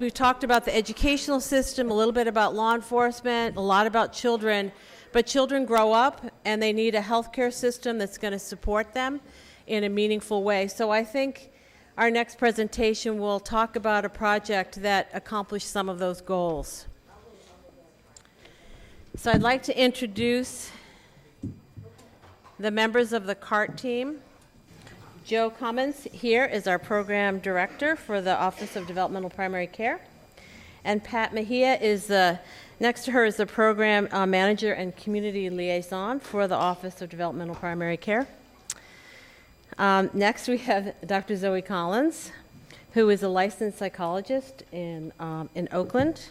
We've talked about the educational system, a little bit about law enforcement, a lot about children, but children grow up and they need a healthcare system that's going to support them in a meaningful way. So I think our next presentation will talk about a project that accomplished some of those goals. So I'd like to introduce the members of the CART team. Zoe Collins here is our program director for the Office of Developmental Primary Care. And Pat Mejia is next to her is the program manager and community liaison for the Office of Developmental Primary Care. Next we have Dr. Zoe Collins, who is a licensed psychologist in Oakland.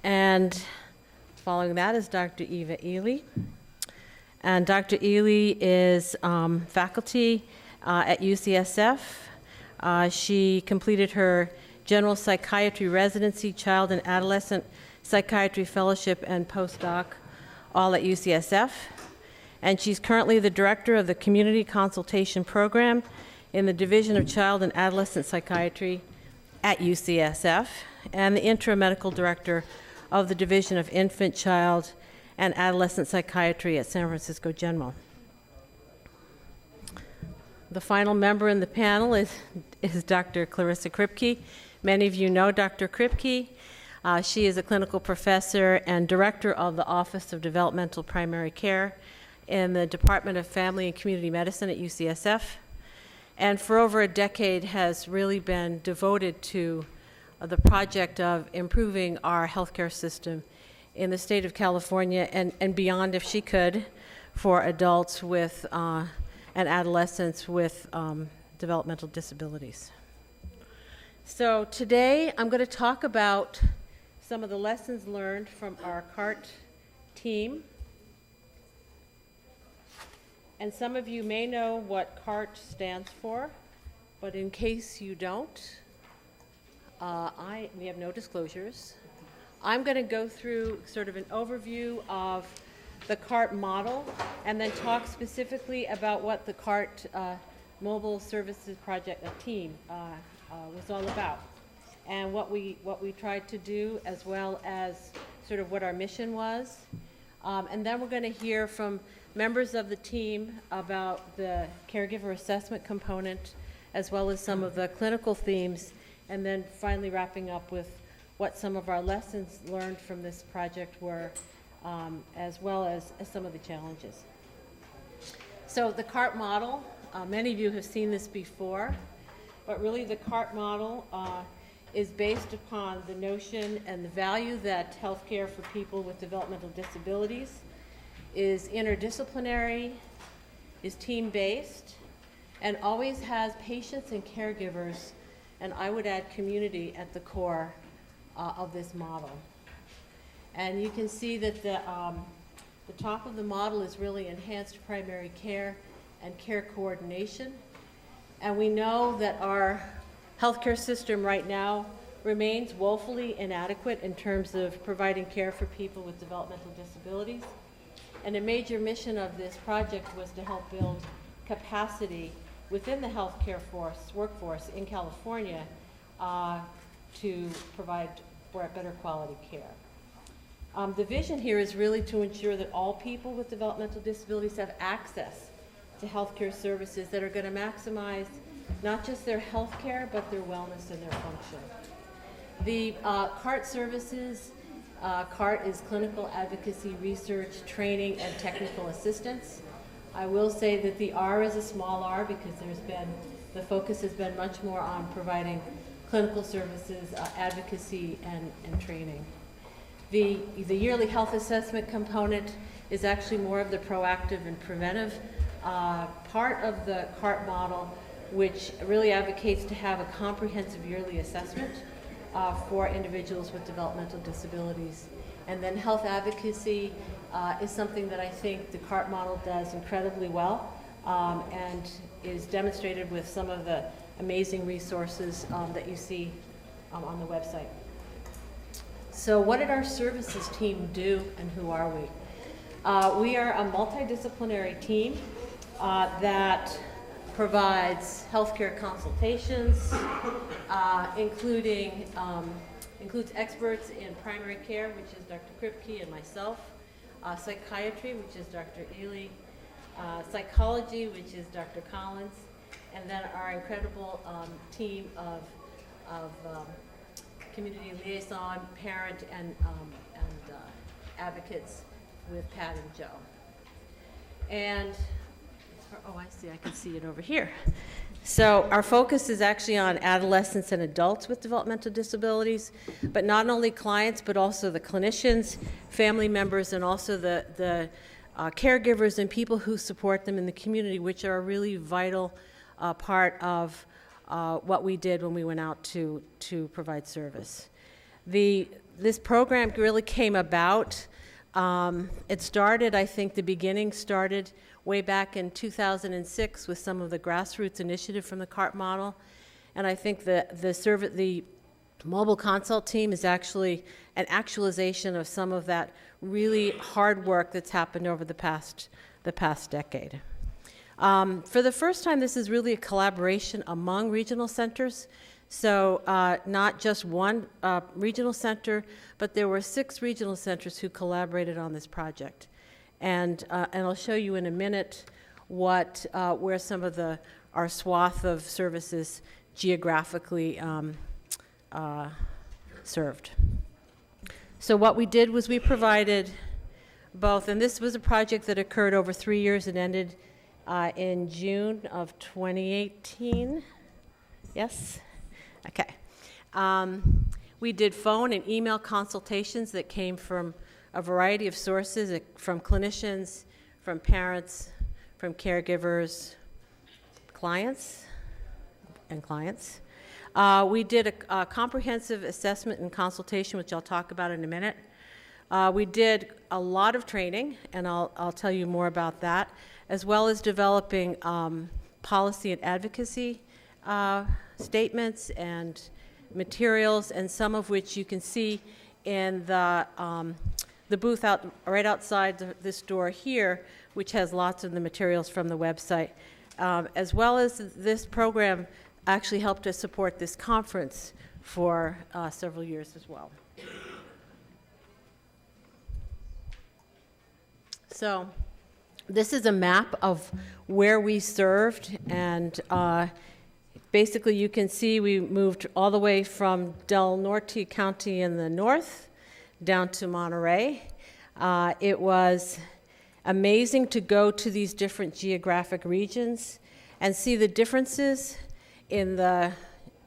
And following that is Dr. Eva Ely. And Dr. Ely is faculty at UCSF. She completed her general psychiatry residency, child and adolescent psychiatry fellowship, and postdoc, all at UCSF. And she's currently the director of the Community Consultation Program in the Division of Child and Adolescent Psychiatry at UCSF, and the interim medical director of the Division of Infant, Child, and Adolescent Psychiatry at San Francisco General. The final member in the panel is Dr. Clarissa Kripke. Many of you know Dr. Kripke. She is a clinical professor and director of the Office of Developmental Primary Care in the Department of Family and Community Medicine at UCSF, and for over a decade has really been devoted to the project of improving our healthcare system in the state of California and beyond, if she could, for adults with and adolescents with developmental disabilities. So today I'm going to talk about some of the lessons learned from our CART team. And some of you may know what CART stands for, but in case you don't, we have no disclosures. I'm going to go through sort of an overview of the CART model and then talk specifically about what the CART Mobile Services Project team was all about, and what we tried to do, as well as sort of what our mission was. And then we're going to hear from members of the team about the caregiver assessment component, as well as some of the clinical themes, and then finally wrapping up with what some of our lessons learned from this project were, as well as some of the challenges. So the CART model, many of you have seen this before, but really the CART model is based upon the notion and the value that healthcare for people with developmental disabilities is interdisciplinary, is team-based, and always has patients and caregivers, and I would add community, at the core of this model. And you can see that the top of the model is really enhanced primary care and care coordination. And we know that our healthcare system right now remains woefully inadequate in terms of providing care for people with developmental disabilities. And a major mission of this project was to help build capacity within the healthcare workforce in California to provide for better quality care. The vision here is really to ensure that all people with developmental disabilities have access to healthcare services that are going to maximize not just their health care, but their wellness and their function. The CART services, CART is clinical advocacy, research, training, and technical assistance. I will say that the R is a small r because the focus has been much more on providing clinical services, advocacy, and training. The yearly health assessment component is actually more of the proactive and preventive part of the CART model, which really advocates to have a comprehensive yearly assessment for individuals with developmental disabilities. And then health advocacy is something that I think the CART model does incredibly well and is demonstrated with some of the amazing resources that you see on the website. So what did our services team do, and who are we? We are a multidisciplinary team that provides healthcare consultations, includes experts in primary care, which is Dr. Kripke and myself, psychiatry, which is Dr. Ely, psychology, which is Dr. Collins, and then our incredible team of community liaison, parent, and advocates with Pat and Joe. And, oh, I see, I can see it over here. So our focus is actually on adolescents and adults with developmental disabilities, but not only clients, but also the clinicians, family members, and also the caregivers and people who support them in the community, which are a really vital part of what we did when we went out to provide service. This program really came about. It started, I think the beginning started way back in 2006 with some of the grassroots initiative from the CART model. And I think the mobile consult team is actually an actualization of some of that really hard work that's happened over the past decade. For the first time, this is really a collaboration among regional centers. So not just one regional center, but there were 6 regional centers who collaborated on this project. And I'll show you in a minute where some of our swath of services geographically served. So what we did was we provided both, and this was a project that occurred over 3 years and ended in June of 2018. Yes? Okay. We did phone and email consultations that came from a variety of sources, from clinicians, from parents, from caregivers, clients. We did a comprehensive assessment and consultation, which I'll talk about in a minute. We did a lot of training, and I'll tell you more about that, as well as developing policy and advocacy statements and materials, and some of which you can see in the booth right outside this door here, which has lots of the materials from the website, as well as this program actually helped us support this conference for several years as well. So this is a map of where we served, and basically you can see we moved all the way from Del Norte County in the north down to Monterey. It was amazing to go to these different geographic regions and see the differences in the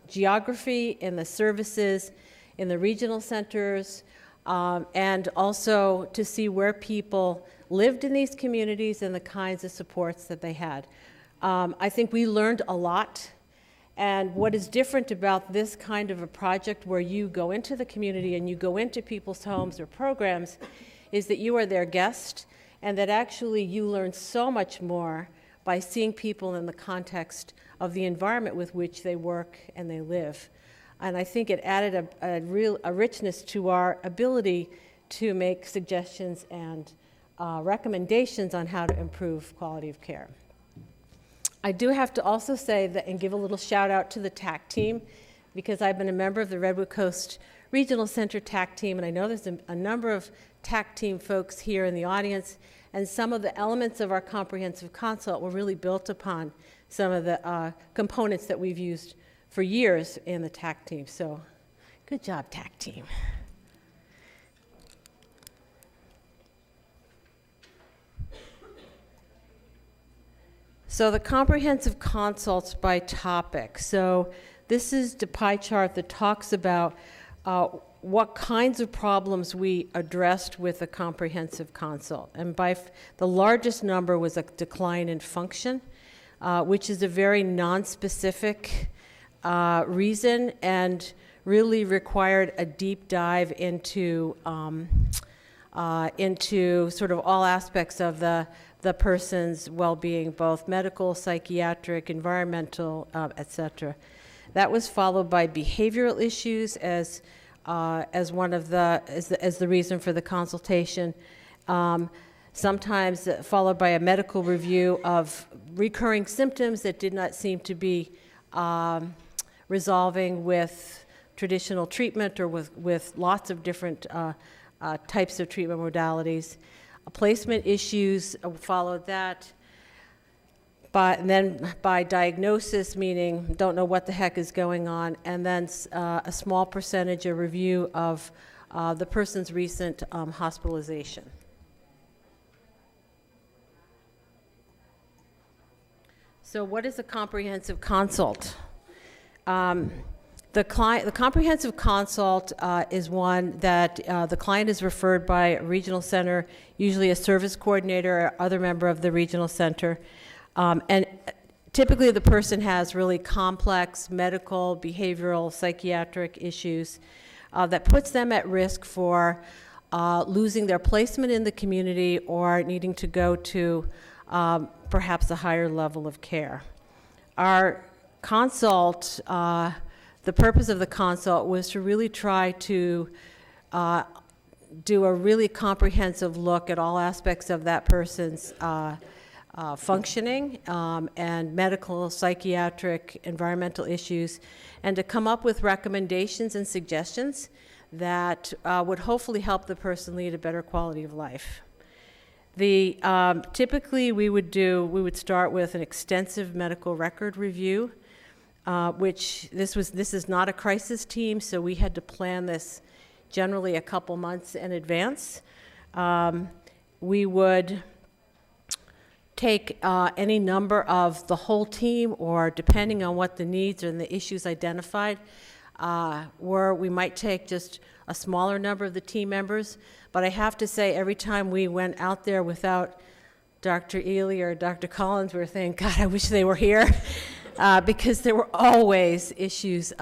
geography, in the services, in the regional centers, and also to see where people lived in these communities and the kinds of supports that they had. I think we learned a lot. And what is different about this kind of a project where you go into the community and you go into people's homes or programs is that you are their guest, and that actually you learn so much more by seeing people in the context of the environment with which they work and they live. And I think it added a richness to our ability to make suggestions and recommendations on how to improve quality of care. I do have to also say that and give a little shout out to the TAC team, because I've been a member of the Redwood Coast Regional Center TAC team, and I know there's a number of TAC team folks here in the audience, and some of the elements of our comprehensive consult were really built upon some of the components that we've used for years in the TAC team. So good job, TAC team. So the comprehensive consults by topic. So this is the pie chart that talks about what kinds of problems we addressed with a comprehensive consult. And the largest number was a decline in function, which is a very non-specific reason and really required a deep dive into sort of all aspects of the person's well-being, both medical, psychiatric, environmental, etc. That was followed by behavioral issues as one of the reason for the consultation. sometimes followed by a medical review of recurring symptoms that did not seem to be resolving with traditional treatment or with lots of different types of treatment modalities. Placement issues followed that. And then by diagnosis, meaning don't know what the heck is going on, and then a small percentage, a review of the person's recent hospitalization. So what is a comprehensive consult? The comprehensive consult is one that the client is referred by a regional center, usually a service coordinator or other member of the regional center. And typically the person has really complex medical, behavioral, psychiatric issues that puts them at risk for losing their placement in the community or needing to go to perhaps a higher level of care. Our consult, the purpose of the consult was to really try to do a really comprehensive look at all aspects of that person's functioning and medical, psychiatric, environmental issues, and to come up with recommendations and suggestions that would hopefully help the person lead a better quality of life. Typically we would start with an extensive medical record review, which this is not a crisis team, so we had to plan this generally a couple months in advance. We would take any number of the whole team, or depending on what the needs and the issues identified were, we might take just a smaller number of the team members. But I have to say, every time we went out there without Dr. Ely or Dr. Collins, we were thinking, God, I wish they were here. Because there were always issues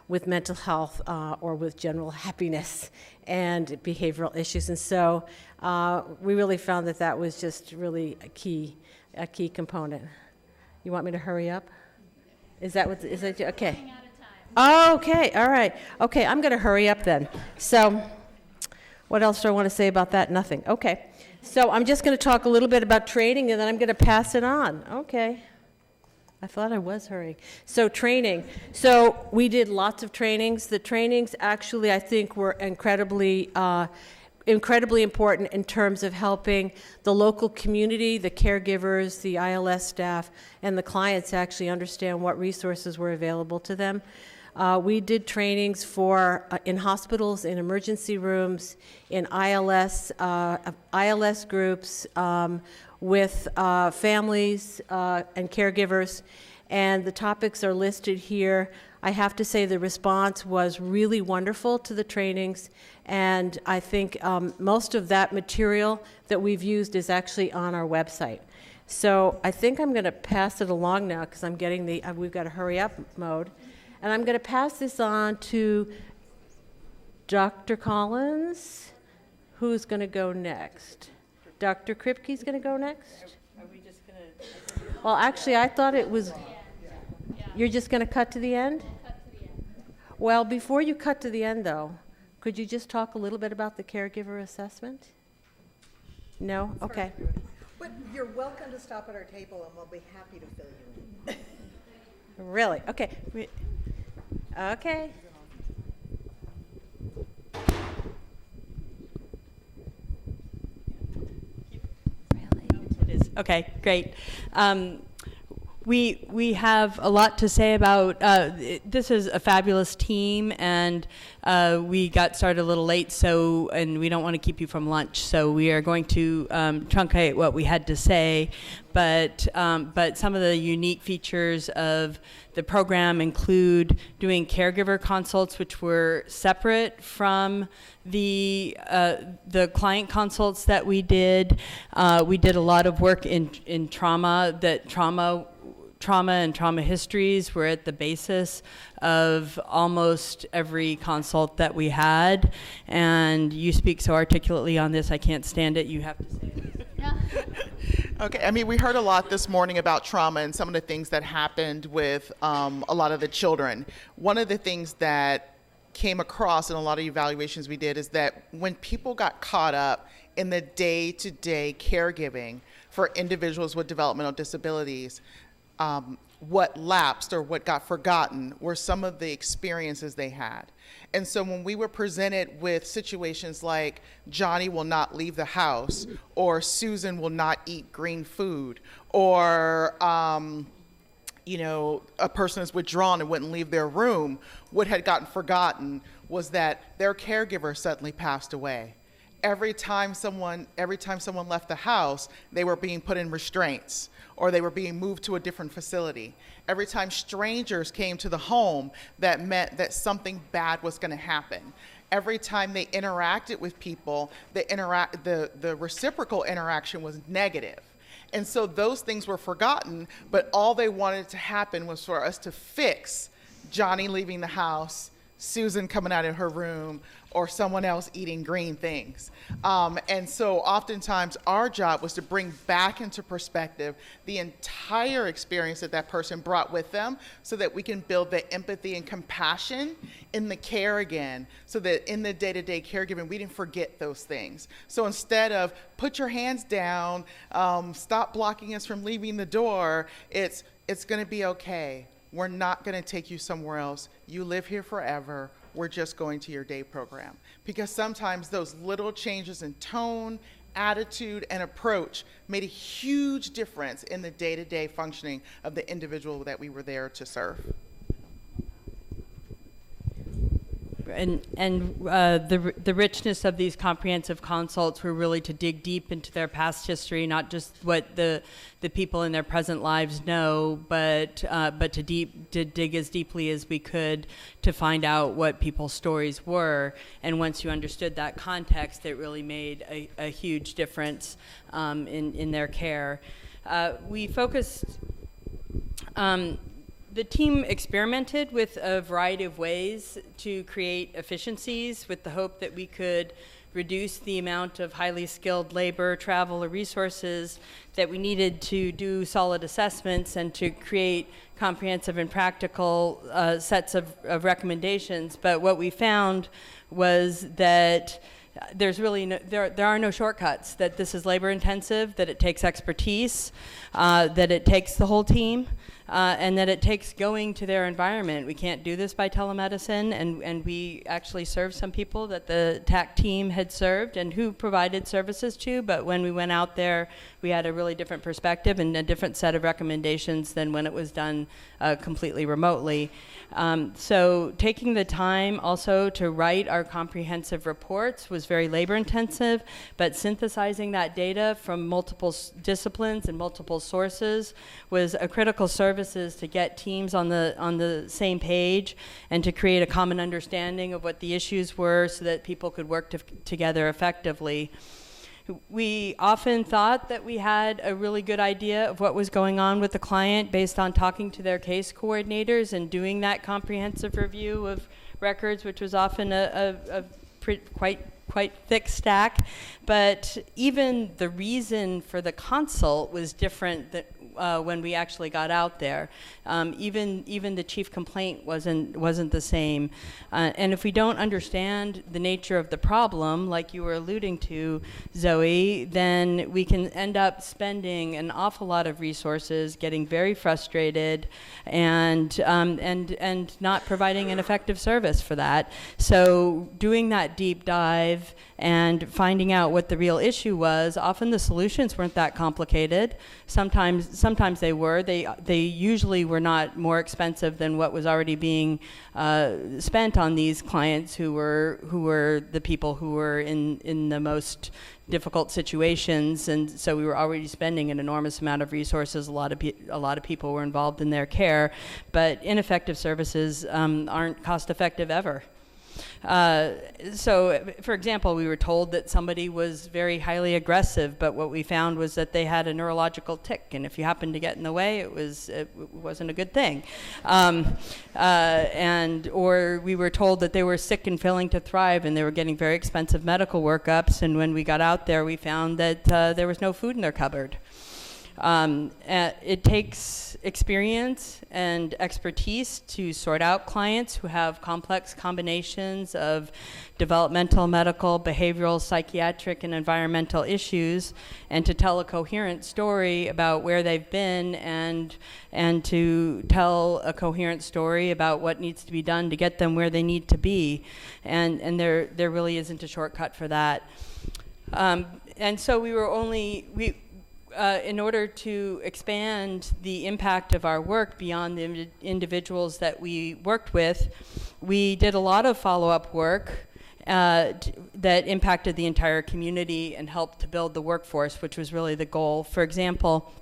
with mental health or with general happiness and behavioral issues. And so we really found that that was just really a key component. You want me to hurry up? Is that okay? Oh, okay, all right. Okay, I'm going to hurry up then. So what else do I want to say about that? Nothing. Okay. So I'm just going to talk a little bit about training, and then I'm going to pass it on. Okay. I thought I was hurrying. So training. So we did lots of trainings. The trainings actually, I think, were incredibly important in terms of helping the local community, the caregivers, the ILS staff, and the clients actually understand what resources were available to them. We did trainings in hospitals, in emergency rooms, in ILS groups, with families and caregivers, and the topics are listed here. I have to say the response was really wonderful to the trainings, and I think most of that material that we've used is actually on our website. So I think I'm going to pass it along now because I'm getting we've got a hurry up mode, and I'm going to pass this on to Dr. Collins, who's going to go next. Dr. Kripke's going to go next? Are we just going to... Well, actually, I thought it was... You're just going to cut to the end? Cut to the end. Well, before you cut to the end, though, could you just talk a little bit about the caregiver assessment? No? Okay. But you're welcome to stop at our table, and we'll be happy to fill you in. Really? Okay. Okay. Okay, great. We have a lot to say about, this is a fabulous team, and we got started a little late, and we don't want to keep you from lunch, so we are going to truncate what we had to say, but some of the unique features of the program include doing caregiver consults, which were separate from the client consults that we did. We did a lot of work in trauma. Trauma and trauma histories were at the basis of almost every consult that we had. And you speak so articulately on this, I can't stand it. You have to say it. Okay, I mean, we heard a lot this morning about trauma and some of the things that happened with a lot of the children. One of the things that came across in a lot of evaluations we did is that when people got caught up in the day-to-day caregiving for individuals with developmental disabilities, what lapsed or what got forgotten were some of the experiences they had. And so when we were presented with situations like Johnny will not leave the house, or Susan will not eat green food, or you know, a person is withdrawn and wouldn't leave their room, what had gotten forgotten was that their caregiver suddenly passed away. Every time someone left the house, they were being put in restraints, or they were being moved to a different facility. Every time strangers came to the home, that meant that something bad was going to happen. Every time they interacted with people, the reciprocal interaction was negative. And so those things were forgotten, but all they wanted to happen was for us to fix Johnny leaving the house, Susan coming out of her room, or someone else eating green things. And so oftentimes our job was to bring back into perspective the entire experience that that person brought with them, so that we can build the empathy and compassion in the care again, so that in the day-to-day caregiving, we didn't forget those things. So instead of put your hands down, stop blocking us from leaving the door, it's gonna be okay. We're not going to take you somewhere else. You live here forever. We're just going to your day program. Because sometimes those little changes in tone, attitude, and approach made a huge difference in the day-to-day functioning of the individual that we were there to serve. And the richness of these comprehensive consults were really to dig deep into their past history, not just what the people in their present lives know, but to dig as deeply as we could to find out what people's stories were. And once you understood that context, it really made a huge difference in their care. We focused. The team experimented with a variety of ways to create efficiencies, with the hope that we could reduce the amount of highly skilled labor, travel, or resources that we needed to do solid assessments and to create comprehensive and practical sets of recommendations. But what we found was that there's really there are no shortcuts, that this is labor intensive, that it takes expertise, that it takes the whole team, and that it takes going to their environment. We can't do this by telemedicine, and we actually served some people that the TAC team had served and who provided services to, but when we went out there, we had a really different perspective and a different set of recommendations than when it was done completely remotely. So taking the time also to write our comprehensive reports was very labor intensive, but synthesizing that data from multiple disciplines and multiple sources was a critical services to get teams on the same page and to create a common understanding of what the issues were so that people could work together effectively. We often thought that we had a really good idea of what was going on with the client based on talking to their case coordinators and doing that comprehensive review of records, which was often a quite thick stack. But even the reason for the consult was different when we actually got out there. Even the chief complaint wasn't the same. And if we don't understand the nature of the problem, like you were alluding to, Zoe, then we can end up spending an awful lot of resources, getting very frustrated, and not providing an effective service for that. So doing that deep dive and finding out what the real issue was, often the solutions weren't that complicated. Sometimes they were. They usually were not more expensive than what was already being spent on these clients who were the people who were in the most difficult situations, and so we were already spending an enormous amount of resources. A lot of people were involved in their care, but ineffective services aren't cost effective ever. So, for example, we were told that somebody was very highly aggressive, but what we found was that they had a neurological tic, and if you happened to get in the way, it wasn't a good thing. Or we were told that they were sick and failing to thrive, and they were getting very expensive medical workups, and when we got out there, we found that there was no food in their cupboard. It takes experience and expertise to sort out clients who have complex combinations of developmental, medical, behavioral, psychiatric, and environmental issues, and to tell a coherent story about where they've been, and to tell a coherent story about what needs to be done to get them where they need to be. And there really isn't a shortcut for that. And so in order to expand the impact of our work beyond the individuals that we worked with, we did a lot of follow-up work that impacted the entire community and helped to build the workforce, which was really the goal. For example,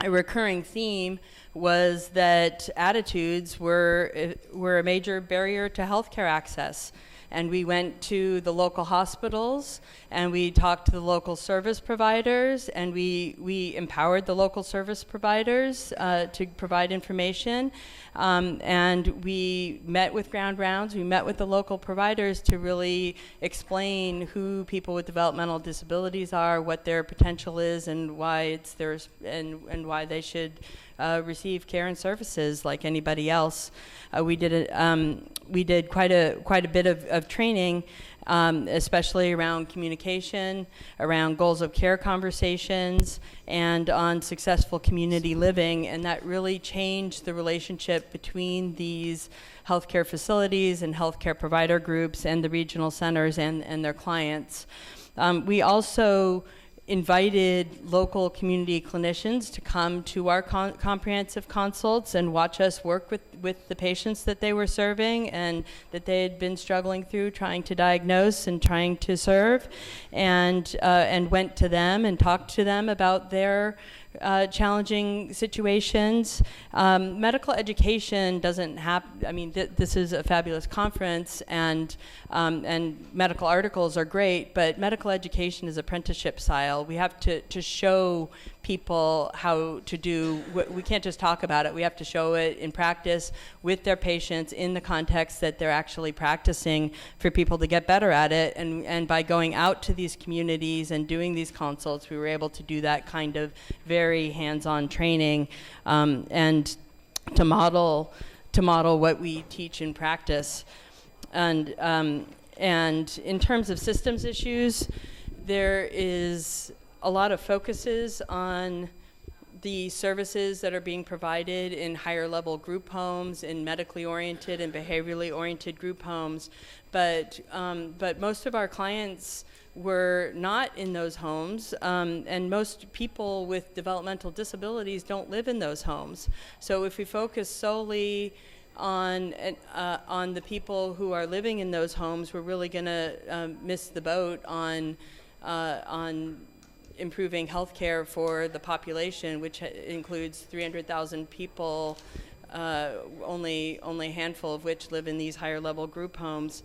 a recurring theme was that attitudes were a major barrier to healthcare access. And we went to the local hospitals, and we talked to the local service providers, and we empowered the local service providers to provide information. And we met with ground rounds. We met with the local providers to really explain who people with developmental disabilities are, what their potential is, and why it's theirs, and why they should receive care and services like anybody else. We did quite a bit of training, especially around communication, around goals of care conversations, and on successful community living, and that really changed the relationship between these healthcare facilities and healthcare provider groups and the regional centers and their clients. We also invited local community clinicians to come to our comprehensive consults and watch us work with the patients that they were serving and that they had been struggling through trying to diagnose and trying to serve, and went to them and talked to them about their challenging situations. Medical education doesn't have, this is a fabulous conference, and medical articles are great, but medical education is apprenticeship style. We have to show people how to do, we can't just talk about it, we have to show it in practice with their patients in the context that they're actually practicing for people to get better at it, and by going out to these communities and doing these consults, we were able to do that kind of very hands-on training, and to model what we teach in practice. And in terms of systems issues, there is a lot of focuses on the services that are being provided in higher level group homes, in medically oriented and behaviorally oriented group homes, but most of our clients were not in those homes, and most people with developmental disabilities don't live in those homes. So if we focus solely on the people who are living in those homes, we're really going to miss the boat on improving health care for the population, which includes 300,000 people, only a handful of which live in these higher level group homes.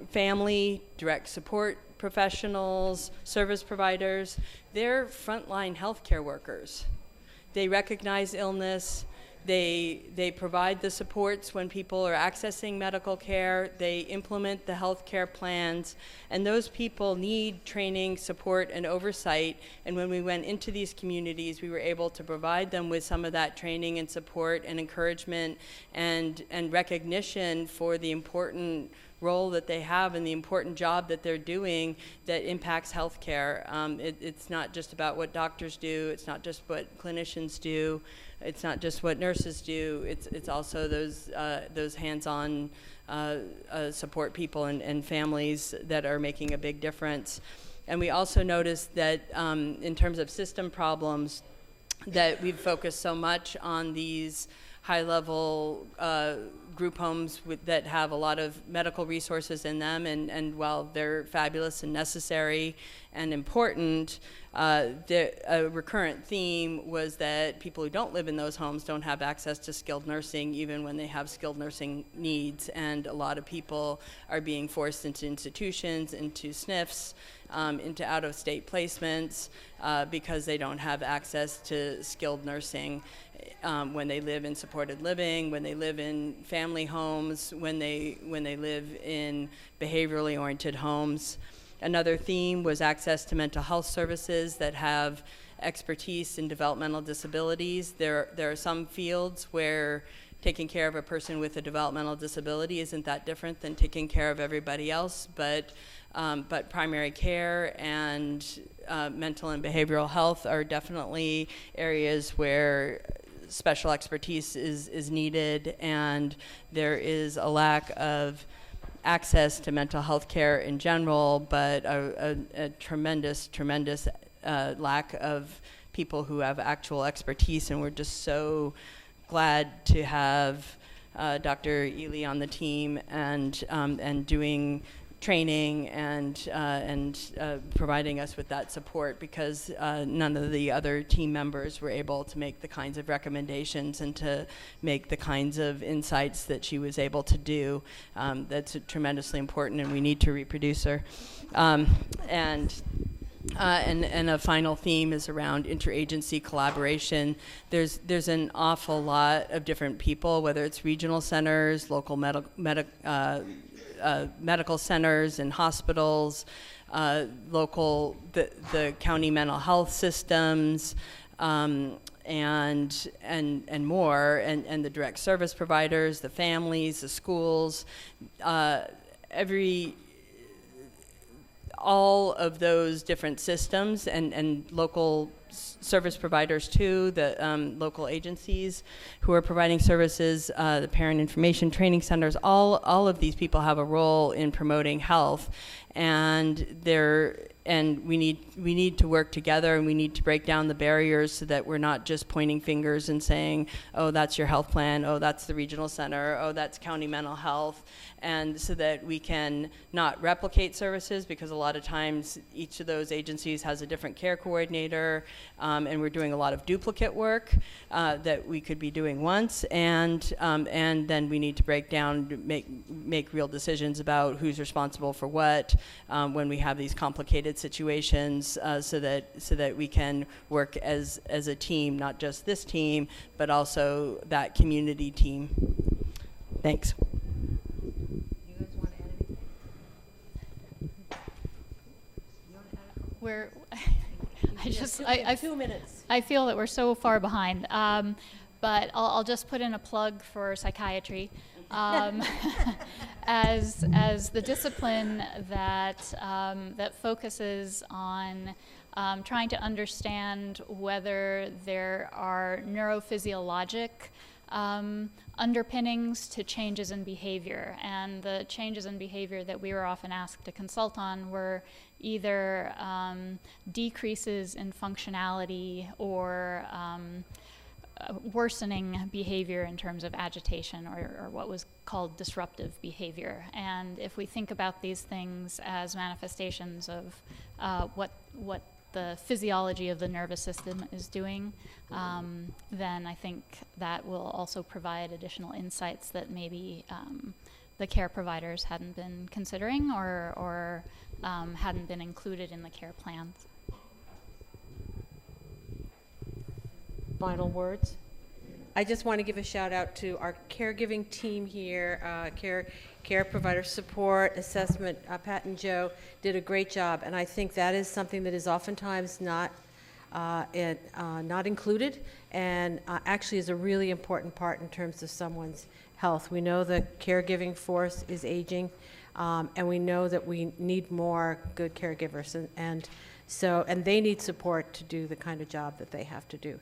Family, direct support professionals, service providers, they're frontline healthcare workers. They recognize illness. They provide the supports when people are accessing medical care. They implement the health care plans. And those people need training, support, and oversight. And when we went into these communities, we were able to provide them with some of that training and support and encouragement and recognition for the important role that they have and the important job that they're doing that impacts healthcare. It's not just about what doctors do. It's not just what clinicians do. It's not just what nurses do. It's also those hands-on support people and families that are making a big difference. And we also noticed that in terms of system problems, that we've focused so much on these high-level group homes that have a lot of medical resources in them, and while they're fabulous and necessary and important, a recurrent theme was that people who don't live in those homes don't have access to skilled nursing even when they have skilled nursing needs, and a lot of people are being forced into institutions, into SNFs, into out-of-state placements because they don't have access to skilled nursing when they live in supported living, when they live in family homes, when they live in behaviorally oriented homes. Another theme was access to mental health services that have expertise in developmental disabilities. There are some fields where taking care of a person with a developmental disability isn't that different than taking care of everybody else, but primary care and mental and behavioral health are definitely areas where special expertise is needed, and there is a lack of access to mental health care in general, but a tremendous lack of people who have actual expertise, and we're just so glad to have Dr. Ely on the team and doing training and providing us with that support, because none of the other team members were able to make the kinds of recommendations and to make the kinds of insights that she was able to do. That's tremendously important, and we need to reproduce her. And a final theme is around interagency collaboration. There's an awful lot of different people, whether it's regional centers, local medical centers and hospitals, the county mental health systems, and more, and the direct service providers, the families, the schools, all of those different systems and local service providers too, the local agencies who are providing services, the parent information training centers, all of these people have a role in promoting health, and we need to work together, and we need to break down the barriers so that we're not just pointing fingers and saying, oh, that's your health plan, oh, that's the regional center, oh, that's county mental health, and so that we can not replicate services, because a lot of times each of those agencies has a different care coordinator, and we're doing a lot of duplicate work that we could be doing once, and then we need to break down, make real decisions about who's responsible for what when we have these complicated situations, so that we can work as a team, not just this team, but also that community team. Thanks. You guys want to add anything? You want to add a We're, couple? 2 minutes. I feel that we're so far behind, but I'll just put in a plug for psychiatry. As the discipline that focuses on trying to understand whether there are neurophysiologic underpinnings to changes in behavior, and the changes in behavior that we were often asked to consult on were either decreases in functionality or worsening behavior in terms of agitation, or what was called disruptive behavior. And if we think about these things as manifestations of what the physiology of the nervous system is doing, then I think that will also provide additional insights that maybe the care providers hadn't been considering, or hadn't been included in the care plans. Final words? I just want to give a shout out to our caregiving team here, care provider support, assessment. Pat and Joe did a great job, and I think that is something that is oftentimes not included, and actually is a really important part in terms of someone's health. We know the caregiving force is aging, and we know that we need more good caregivers, and they need support to do the kind of job that they have to do.